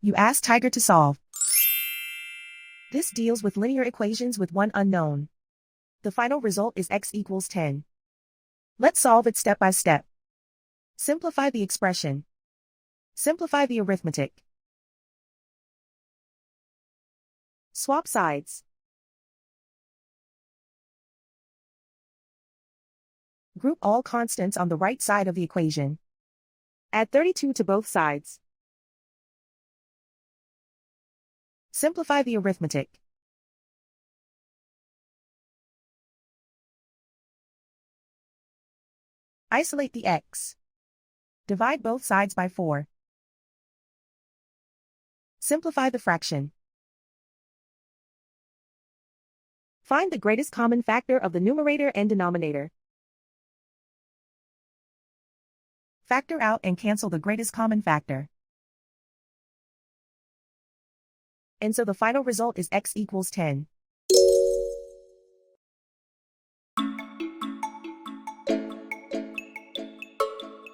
You ask Tiger to solve. This deals with linear equations with one unknown. The final result is x equals 10. Let's solve it step by step. Simplify the expression. Simplify the arithmetic. Swap sides. Group all constants on the right side of the equation. Add 32 to both sides. Simplify the arithmetic. Isolate the x. Divide both sides by 4. Simplify the fraction. Find the greatest common factor of the numerator and denominator. Factor out and cancel the greatest common factor. And so the final result is x equals 10.